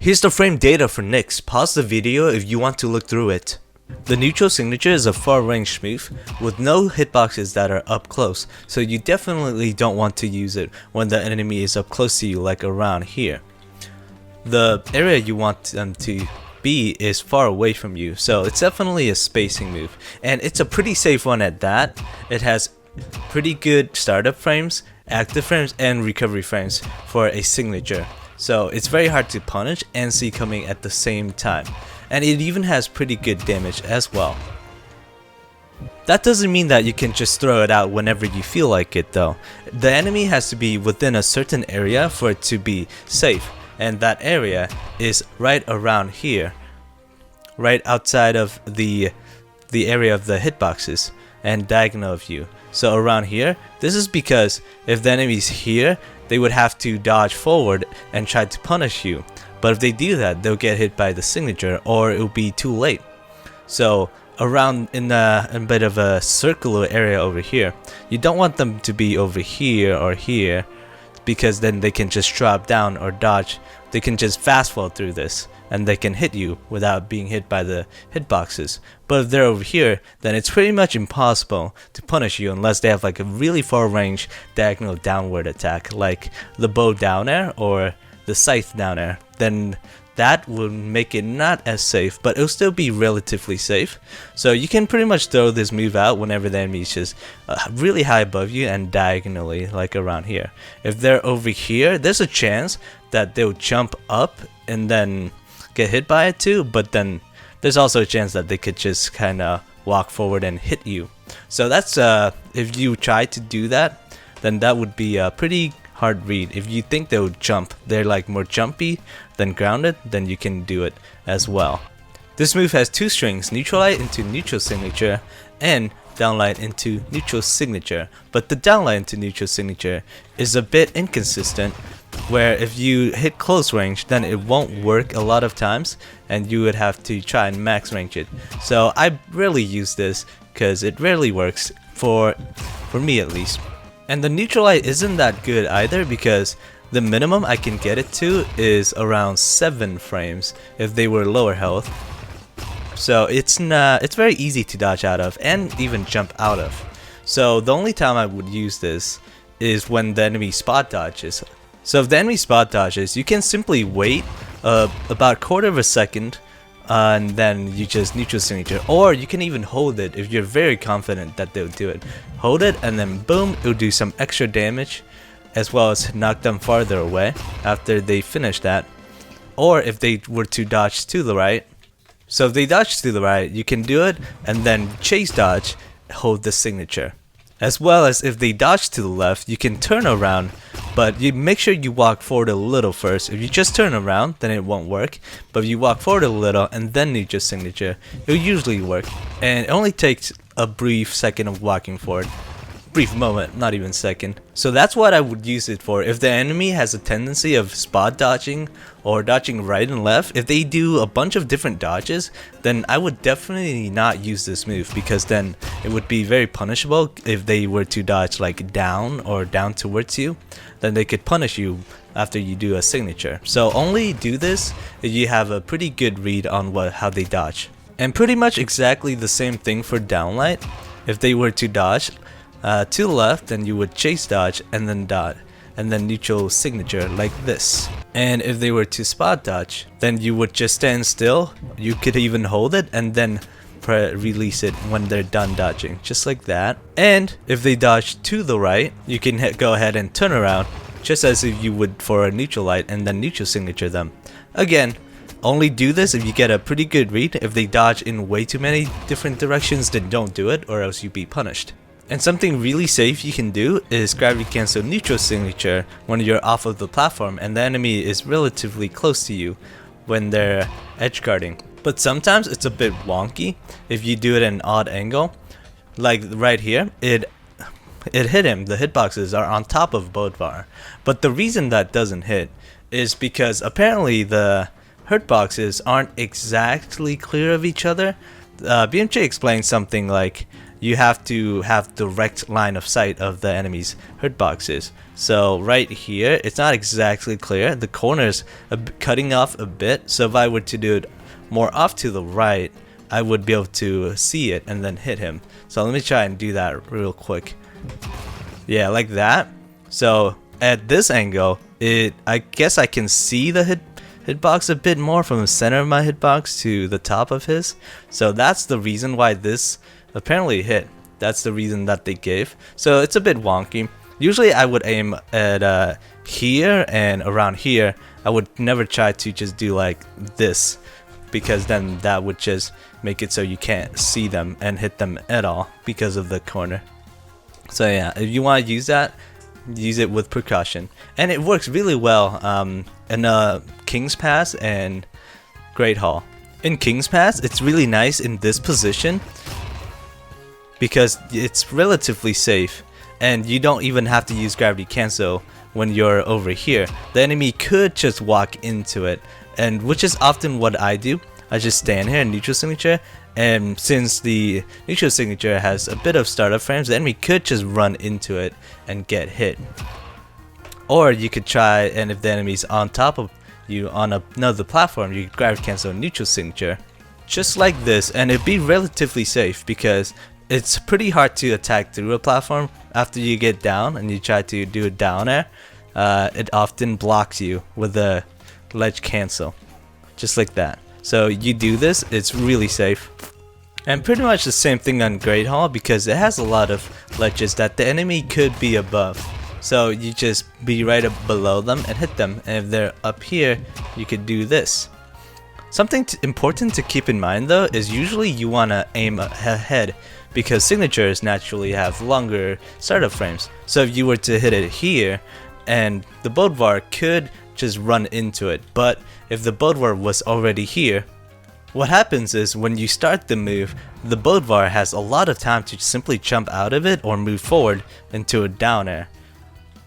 Here's the frame data for NIX. Pause the video if you want to look through it. The neutral signature is a far range move with no hitboxes that are up close, so you definitely don't want to use it when the enemy is up close to you, like around here. The area you want them to be is far away from you, so it's definitely a spacing move, and it's a pretty safe one at that. It has pretty good startup frames, active frames, and recovery frames for a signature, so it's very hard to punish and see coming at the same time, and it even has pretty good damage as well. That doesn't mean that you can just throw it out whenever you feel like it though. The enemy has to be within a certain area for it to be safe, and that area is right around here, right outside of the area of the hitboxes and diagonal of you. So around here, this is because if the enemy's here, they would have to dodge forward and try to punish you, but if they do that, they'll get hit by the signature or it'll be too late. So around in a bit of a circular area over here, you don't want them to be over here or here, because then they can just drop down or dodge. They can just fast fall through this and they can hit you without being hit by the hitboxes. But if they're over here, then it's pretty much impossible to punish you unless they have like a really far range diagonal downward attack, like the bow down air or the scythe down air. Then that would make it not as safe, but it'll still be relatively safe. So you can pretty much throw this move out whenever the enemy is just really high above you and diagonally, like around here. If they're over here, there's a chance that they'll jump up and then get hit by it too, but then there's also a chance that they could just kind of walk forward and hit you. So that's if you try to do that, then that would be a pretty hard read. If you think they would jump, they're like more jumpy than grounded, then you can do it as well. This move has two strings, neutral light into neutral signature and downlight into neutral signature, but the downlight into neutral signature is a bit inconsistent, where if you hit close range, then it won't work a lot of times and you would have to try and max range it. So I rarely use this because it rarely works for me at least. And the neutral light isn't that good either, because the minimum I can get it to is around 7 frames if they were lower health. So it's very easy to dodge out of and even jump out of. So the only time I would use this is when the enemy spot dodges. So if the enemy spot dodges, you can simply wait about a quarter of a second and then you just neutral signature, or you can even hold it if you're very confident that they'll do it. Hold it and then boom, it'll do some extra damage as well as knock them farther away after they finish that. Or if they were to dodge to the right, so if they dodge to the right, you can do it and then chase dodge, hold the signature. As well as if they dodge to the left, you can turn around, but you make sure you walk forward a little first. If you just turn around, then it won't work, but if you walk forward a little and then need your signature, it'll usually work. And it only takes a brief second of walking forward. Brief moment, not even second. So that's what I would use it for. If the enemy has a tendency of spot dodging or dodging right and left, if they do a bunch of different dodges, then I would definitely not use this move, because then it would be very punishable. If they were to dodge like down or down towards you, then they could punish you after you do a signature. So only do this if you have a pretty good read on how they dodge. And pretty much exactly the same thing for downlight. If they were to dodge to the left, then you would chase dodge and then dot and then neutral signature like this. And if they were to spot dodge, then you would just stand still. You could even hold it and then release it when they're done dodging, just like that. And if they dodge to the right, you can go ahead and turn around just as if you would for a neutral light and then neutral signature them. Again, only do this if you get a pretty good read. If they dodge in way too many different directions, then don't do it, or else you'll be punished. And something really safe you can do is gravity cancel neutral signature when you're off of the platform and the enemy is relatively close to you when they're edge guarding. But sometimes it's a bit wonky if you do it at an odd angle. Like right here, it hit him. The hitboxes are on top of Bodvar. But the reason that doesn't hit is because apparently the hitboxes aren't exactly clear of each other. BMJ explained something like you have to have direct line of sight of the enemy's hitboxes. So right here, it's not exactly clear. The corner's cutting off a bit, so if I were to do it more off to the right, I would be able to see it and then hit him. So let me try and do that real quick. Yeah, like that. So at this angle, I guess I can see the hitbox a bit more from the center of my hitbox to the top of his. So that's the reason why this apparently hit. That's the reason that they gave. So it's a bit wonky. Usually I would aim at here and around here. I would never try to just do like this, because then that would just make it so you can't see them and hit them at all because of the corner. So yeah, if you want to use that, use it with precaution, and it works really well in King's Pass and Great Hall. In King's Pass, it's really nice in this position because it's relatively safe, and you don't even have to use gravity cancel when you're over here. The enemy could just walk into it, and which is often what I do. I just stand here in neutral signature, and since the neutral signature has a bit of startup frames, the enemy could just run into it and get hit. Or you could try, and if the enemy's on top of you on another platform, you could gravity cancel neutral signature, just like this, and it'd be relatively safe because it's pretty hard to attack through a platform after you get down and you try to do a down air. It often blocks you with a ledge cancel, just like that. So you do this, it's really safe. And pretty much the same thing on Great Hall, because it has a lot of ledges that the enemy could be above. So you just be right up below them and hit them, and if they're up here, you could do this. Something important to keep in mind though is usually you want to aim ahead, because signatures naturally have longer startup frames. So if you were to hit it here, and the Bodvar could just run into it, but if the Bodvar was already here, what happens is when you start the move, the Bodvar has a lot of time to simply jump out of it or move forward into a down air.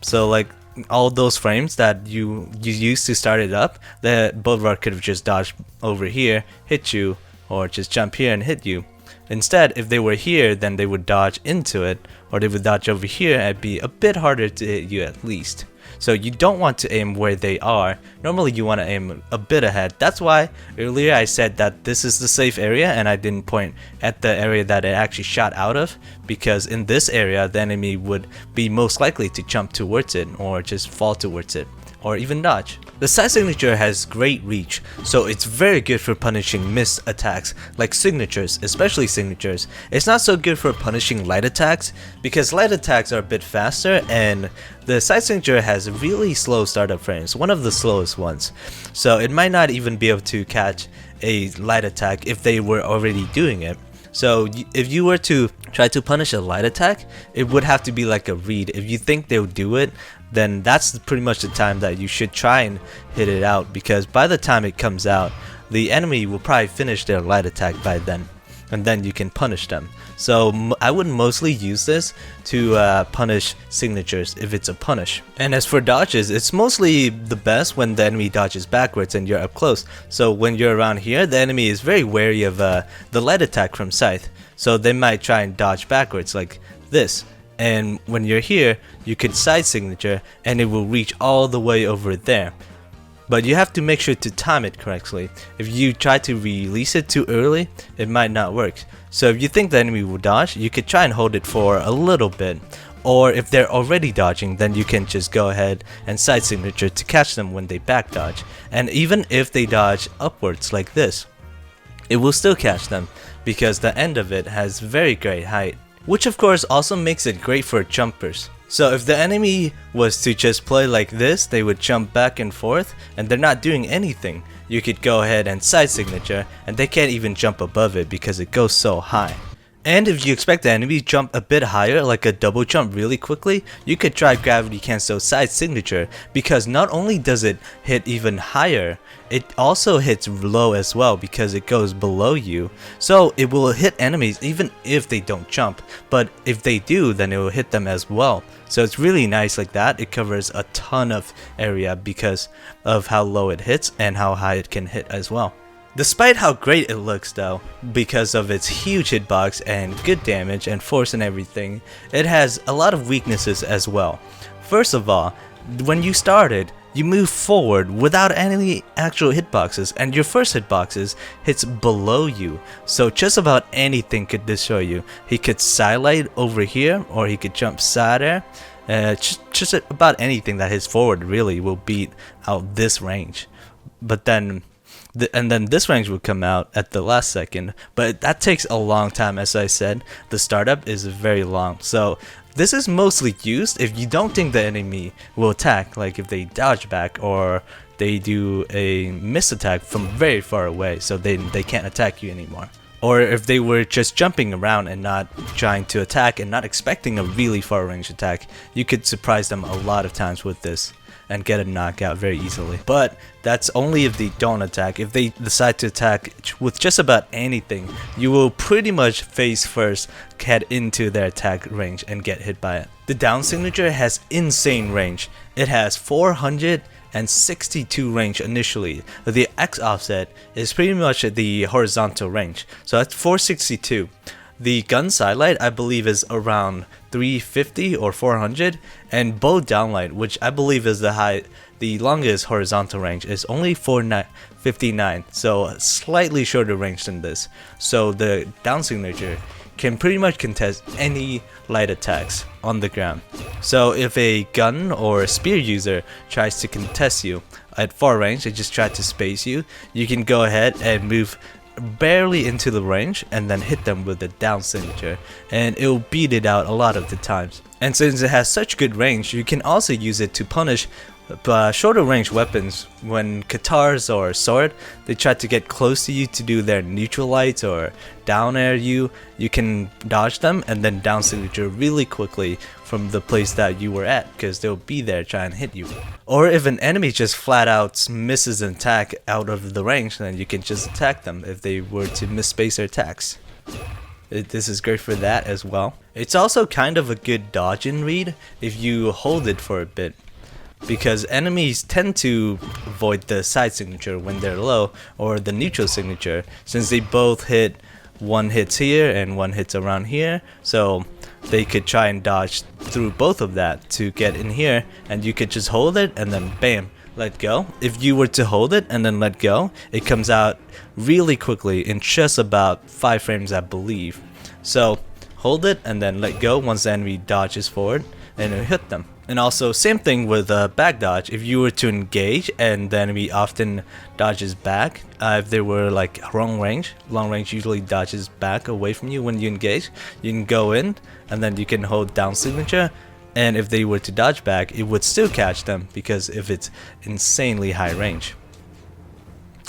So like all those frames that you used to start it up, the Bodvar could have just dodged over here, hit you, or just jump here and hit you. Instead, if they were here, then they would dodge into it, or they would dodge over here, and it'd be a bit harder to hit you at least. So you don't want to aim where they are. Normally you want to aim a bit ahead. That's why earlier I said that this is the safe area and I didn't point at the area that it actually shot out of, because in this area the enemy would be most likely to jump towards it or just fall towards it or even dodge. The side signature has great reach, so it's very good for punishing missed attacks like signatures, especially signatures. It's not so good for punishing light attacks because light attacks are a bit faster, and the side signature has really slow startup frames, one of the slowest ones. So it might not even be able to catch a light attack if they were already doing it. So if you were to try to punish a light attack, it would have to be like a read. If you think they'll do it, then that's pretty much the time that you should try and hit it out, because by the time it comes out, the enemy will probably finish their light attack by then, and then you can punish them. So I would mostly use this to punish signatures if it's a punish. And as for dodges, it's mostly the best when the enemy dodges backwards and you're up close. So when you're around here, the enemy is very wary of the light attack from Scythe, so they might try and dodge backwards like this. And when you're here, you can side signature and it will reach all the way over there. But you have to make sure to time it correctly. If you try to release it too early, it might not work. So if you think the enemy will dodge, you could try and hold it for a little bit. Or if they're already dodging, then you can just go ahead and side signature to catch them when they back dodge. And even if they dodge upwards like this, it will still catch them because the end of it has very great height, which of course also makes it great for jumpers. So if the enemy was to just play like this, they would jump back and forth and they're not doing anything. You could go ahead and side signature and they can't even jump above it because it goes so high. And if you expect the enemy to jump a bit higher, like a double jump really quickly, you could try gravity cancel side signature, because not only does it hit even higher, it also hits low as well because it goes below you. So it will hit enemies even if they don't jump, but if they do, then it will hit them as well. So it's really nice like that. It covers a ton of area because of how low it hits and how high it can hit as well. Despite how great it looks though, because of its huge hitbox and good damage and force and everything, it has a lot of weaknesses as well. First of all, when you started, you move forward without any actual hitboxes, and your first hitboxes hits below you, so just about anything could destroy you. He could sidelight over here, or he could jump side air. Just about anything that hits forward really will beat out this range. But then this range will come out at the last second, but that takes a long time. As I said, the startup is very long, so this is mostly used if you don't think the enemy will attack, like if they dodge back or they do a miss attack from very far away, so they can't attack you anymore. Or if they were just jumping around and not trying to attack and not expecting a really far range attack, you could surprise them a lot of times with this and get a knockout very easily. But that's only if they don't attack. If they decide to attack with just about anything, you will pretty much face first head into their attack range and get hit by it. The down signature has insane range. It has 462 range initially. The X offset is pretty much the horizontal range, so that's 462. The gun sidelight I believe is around 350 or 400, and bow downlight, which I believe is the longest horizontal range, is only 459, so slightly shorter range than this. So the down signature can pretty much contest any light attacks on the ground. So if a gun or a spear user tries to contest you at far range, they just try to space you, you can go ahead and move barely into the range and then hit them with the down signature, and it will beat it out a lot of the times. And since it has such good range, you can also use it to punish shorter range weapons. When katars or sword, they try to get close to you to do their neutral lights or down air you can dodge them and then down signature really quickly from the place that you were at, because they'll be there trying to hit you. Or if an enemy just flat out misses an attack out of the range, then you can just attack them if they were to misspace their attacks. This is great for that as well. It's also kind of a good dodge and read if you hold it for a bit, because enemies tend to avoid the side signature when they're low, or the neutral signature, since they both hit, one hits here and one hits around here, so they could try and dodge through both of that to get in here, and you could just hold it and then bam, let go. If you were to hold it and then let go, it comes out really quickly in just about 5 frames I believe. So hold it and then let go once the enemy dodges forward and it'll hit them. And also same thing with back dodge. If you were to engage and the enemy often dodges back, if they were like long range usually dodges back away from you when you engage, you can go in and then you can hold down signature, and if they were to dodge back, it would still catch them because if it's insanely high range.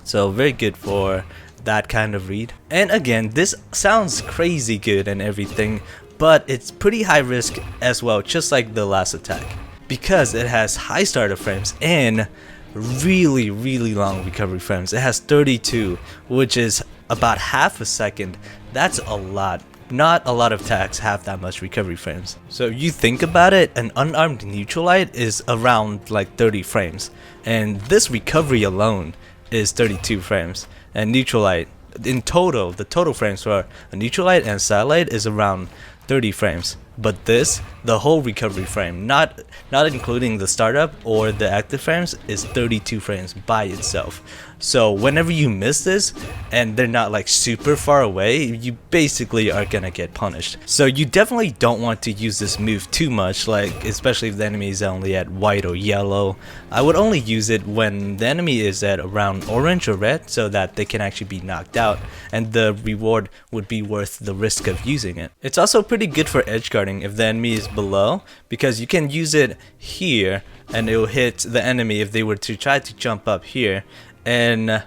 So very good for that kind of read. And again, this sounds crazy good and everything, but it's pretty high risk as well, just like the last attack, because it has high startup frames and really long recovery frames. It has 32, which is about half a second. That's a lot. Not a lot of attacks have that much recovery frames. So if you think about it, an unarmed neutral light is around like 30 frames, and this recovery alone is 32 frames. And neutral light in total, the total frames for a neutral light and satellite is around 30 frames. But this, the whole recovery frame, not including the startup or the active frames, is 32 frames by itself. So whenever you miss this and they're not like super far away, you basically are gonna get punished. So you definitely don't want to use this move too much, like especially if the enemy is only at white or yellow. I would only use it when the enemy is at around orange or red, so that they can actually be knocked out and the reward would be worth the risk of using it. It's also pretty good for edge guarding if the enemy is below, because you can use it here and it will hit the enemy if they were to try to jump up here, and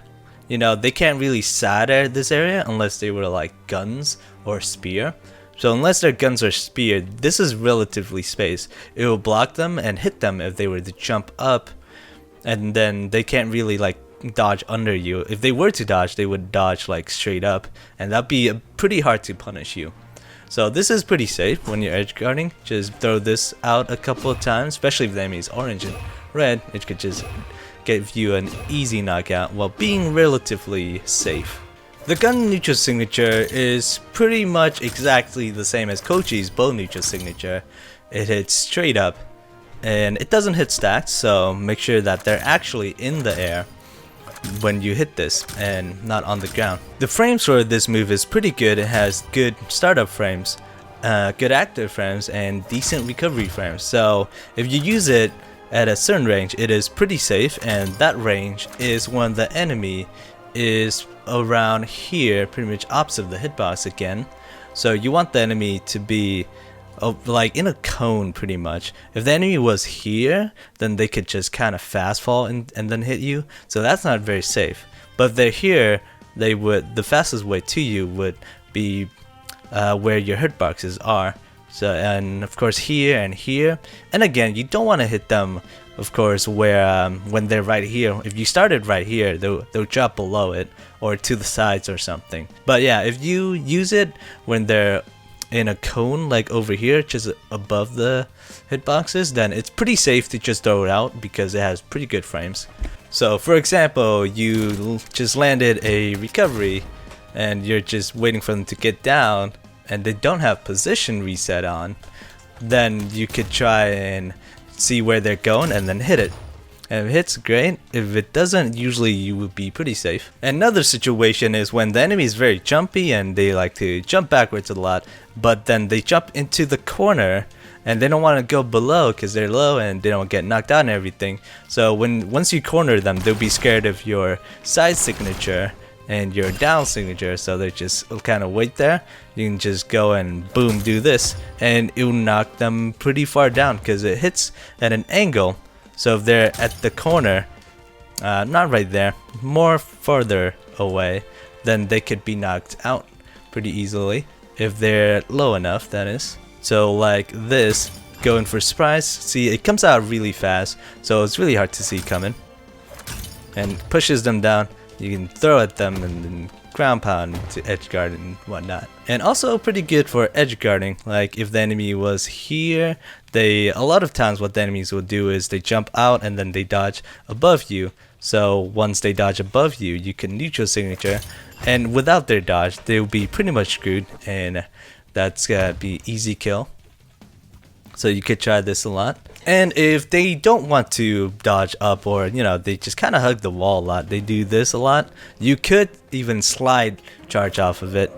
you know, they can't really side air this area unless they were like guns or spear. So unless they're guns or spear, this is relatively spaced. It will block them and hit them if they were to jump up, and then they can't really like dodge under you. If they were to dodge, they would dodge like straight up, and that'd be pretty hard to punish you. So this is pretty safe when you're edge guarding. Just throw this out a couple of times, especially if the enemy is orange and red. It could just give you an easy knockout while being relatively safe. The gun neutral signature is pretty much exactly the same as Kochi's bow neutral signature. It hits straight up, and it doesn't hit stacks, so make sure that they're actually in the air when you hit this and not on the ground. The frames for this move is pretty good. It has good startup frames, good active frames, and decent recovery frames. So if you use it at a certain range, it is pretty safe, and that range is when the enemy is around here, pretty much opposite the hitbox again. So you want the enemy to be like in a cone pretty much. If the enemy was here, then they could just kind of fast fall and then hit you, so that's not very safe. But if they're here, they would, the fastest way to you would be where your hitboxes are. So, and of course here and here, and again, you don't want to hit them of course where when they're right here. If you started right here, they'll drop below it or to the sides or something. But yeah, if you use it when they're in a cone like over here, just above the hitboxes, then it's pretty safe to just throw it out because it has pretty good frames. So for example, you just landed a recovery and you're just waiting for them to get down and they don't have position reset on, then you could try and see where they're going and then hit it. And if it hits, great. If it doesn't, usually you would be pretty safe. Another situation is when the enemy is very jumpy and they like to jump backwards a lot, but then they jump into the corner and they don't want to go below because they're low and they don't get knocked out and everything. So once you corner them, they'll be scared of your side signature and your down signature, so they just kind of wait there. You can just go and boom, do this, and it will knock them pretty far down because it hits at an angle. So if they're at the corner, not right there, more farther away, then they could be knocked out pretty easily if they're low enough, that is. So like this, going for surprise, see it comes out really fast, so it's really hard to see coming, and pushes them down. You can throw at them and then ground pound to edge guard and whatnot. And also pretty good for edge guarding. Like if the enemy was here, a lot of times what the enemies will do is they jump out and then they dodge above you. So once they dodge above you, you can neutral signature, and without their dodge, they'll be pretty much screwed, and that's gonna be easy kill. So you could try this a lot. And if they don't want to dodge up, or you know, they just kind of hug the wall a lot, they do this a lot, you could even slide charge off of it.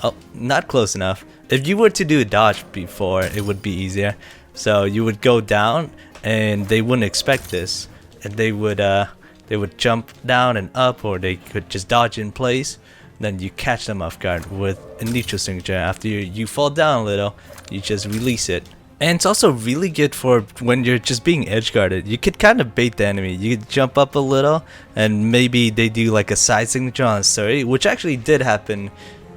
Oh, not close enough. If you were to do a dodge before, it would be easier. So you would go down and they wouldn't expect this, and they would jump down and up, or they could just dodge in place. Then you catch them off guard with a neutral signature. After you fall down a little, you just release it. And it's also really good for when you're just being edge guarded. You could kind of bait the enemy. You could jump up a little and maybe they do like a side signature on a Surrey, which actually did happen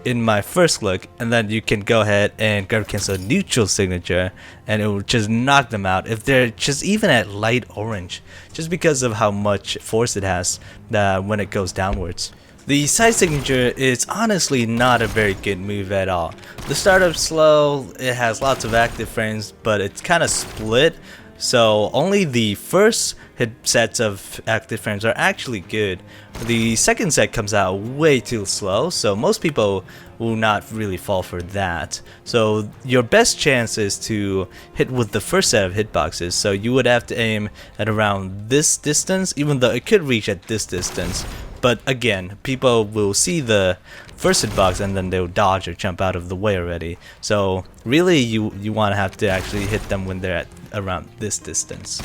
in my first look, and then you can go ahead and guard cancel a neutral signature and it will just knock them out if they're just even at light orange, just because of how much force it has when it goes downwards. The side signature is honestly not a very good move at all. The startup's slow, it has lots of active frames, but it's kind of split, so only the first hit sets of active frames are actually good. The second set comes out way too slow, so most people will not really fall for that. So your best chance is to hit with the first set of hitboxes, so you would have to aim at around this distance, even though it could reach at this distance. But again, people will see the first hitbox and then they'll dodge or jump out of the way already. So really you want to have to actually hit them when they're at around this distance.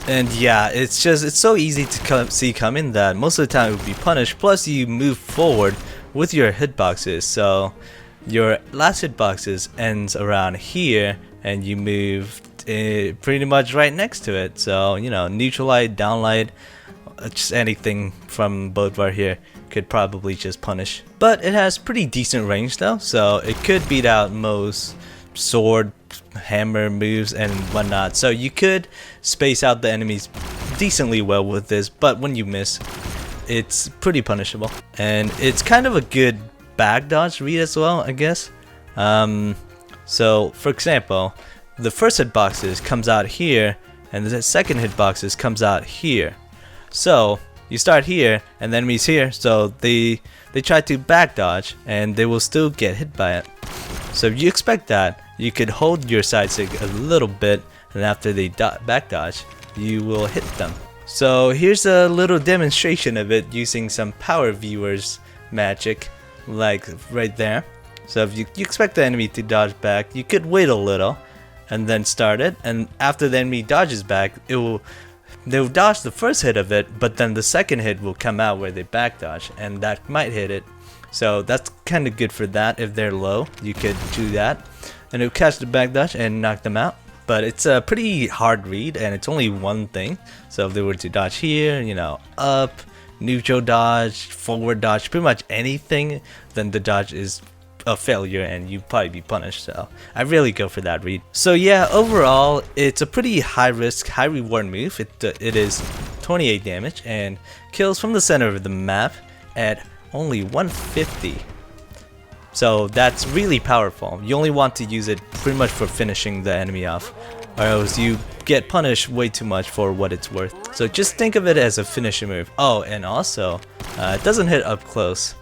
And yeah, it's so easy to see coming that most of the time it would be punished. Plus you move forward with your hitboxes, so your last hitboxes ends around here and you move pretty much right next to it. So you know, neutral light, down light, just anything from both right here could probably just punish. But it has pretty decent range though, so it could beat out most sword, hammer moves and whatnot. So you could space out the enemies decently well with this, but when you miss, it's pretty punishable. And it's kind of a good back dodge read as well, I guess. So for example, the first hitboxes comes out here and the second hitboxes comes out here. So you start here and the enemy's here, so they try to back dodge and they will still get hit by it. So if you expect that, you could hold your side stick a little bit, and after they back dodge, you will hit them. So here's a little demonstration of it using some power viewers magic, like right there. So if you expect the enemy to dodge back, you could wait a little and then start it, and after the enemy dodges back, they'll dodge the first hit of it, but then the second hit will come out where they back dodge, and that might hit it. So that's kind of good for that. If they're low, you could do that, and it'll catch the back dodge and knock them out. But it's a pretty hard read, and it's only one thing. So if they were to dodge here, you know, up, neutral dodge, forward dodge, pretty much anything, then the dodge is a failure and you'd probably be punished. So I really go for that read. So yeah, overall it's a pretty high risk, high reward move. It is 28 damage and kills from the center of the map at only 150. So that's really powerful. You only want to use it pretty much for finishing the enemy off, or else you get punished way too much for what it's worth. So just think of it as a finishing move. Oh, and also it doesn't hit up close,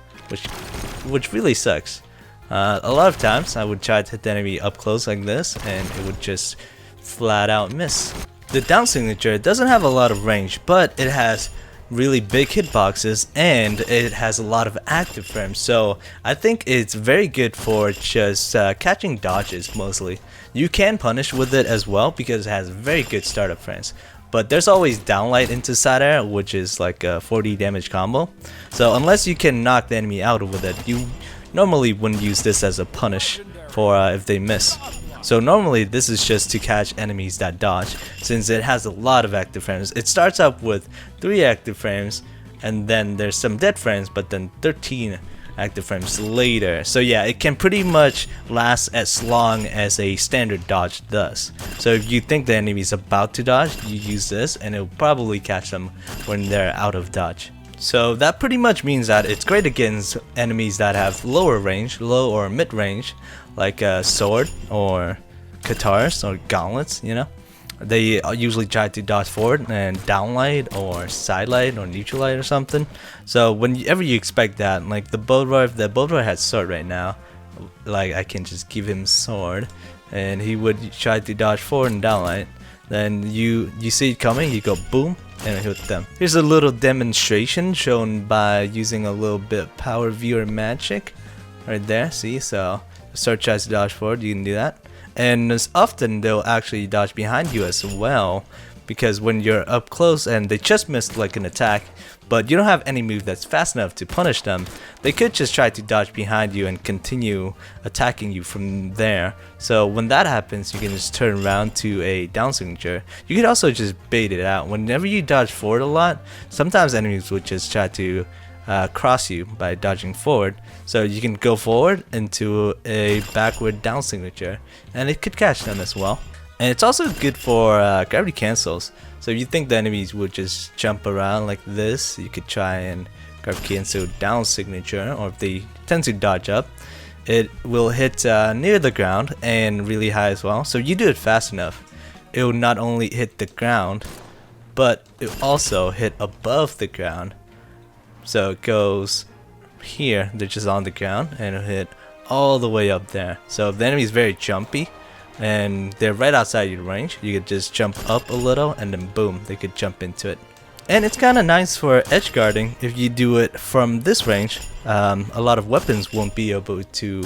which really sucks. A lot of times I would try to hit the enemy up close like this and it would just flat out miss. The down signature doesn't have a lot of range, but it has really big hitboxes and it has a lot of active frames, so I think it's very good for just catching dodges mostly. You can punish with it as well because it has very good startup frames, but there's always downlight into side air, which is like a 40 damage combo. So unless you can knock the enemy out with it, you normally wouldn't use this as a punish for if they miss. So normally this is just to catch enemies that dodge, since it has a lot of active frames. It starts up with 3 active frames and then there's some dead frames, but then 13 active frames later. So yeah, it can pretty much last as long as a standard dodge does. So if you think the enemy is about to dodge, you use this and it'll probably catch them when they're out of dodge. So that pretty much means that it's great against enemies that have lower range, low or mid range, like a sword or katars or gauntlets, you know. They usually try to dodge forward and downlight or sidelight or neutral light or something. So whenever you expect that, like the Brawlhalla, if the Brawlhalla has sword right now, like I can just give him sword and he would try to dodge forward and downlight. Then you see it coming, you go boom and hit them. Here's a little demonstration shown by using a little bit of power viewer magic right there. See, so sword tries to dodge forward, you can do that. And as often they'll actually dodge behind you as well, because when you're up close and they just missed like an attack, but you don't have any move that's fast enough to punish them, they could just try to dodge behind you and continue attacking you from there. So when that happens, you can just turn around to a down signature. You could also just bait it out. Whenever you dodge forward a lot, sometimes enemies would just try to cross you by dodging forward, so you can go forward into a backward down signature and it could catch them as well. And it's also good for gravity cancels. So if you think the enemies would just jump around like this, you could try and gravity cancel down signature, or if they tend to dodge up, it will hit near the ground and really high as well. So you do it fast enough, it will not only hit the ground, but it will also hit above the ground. So it goes here, they're just on the ground, and it'll hit all the way up there. So if the enemy is very jumpy and they're right outside your range, you could just jump up a little and then boom, they could jump into it. And it's kind of nice for edge guarding if you do it from this range. A lot of weapons won't be able to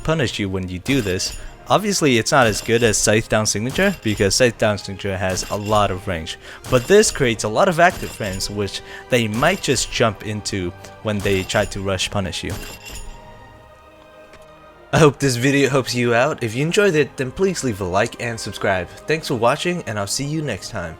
punish you when you do this. Obviously it's not as good as Scythe Down Signature, because Scythe Down Signature has a lot of range, but this creates a lot of active frames which they might just jump into when they try to rush punish you. I hope this video helps you out. If you enjoyed it, then please leave a like and subscribe. Thanks for watching, and I'll see you next time.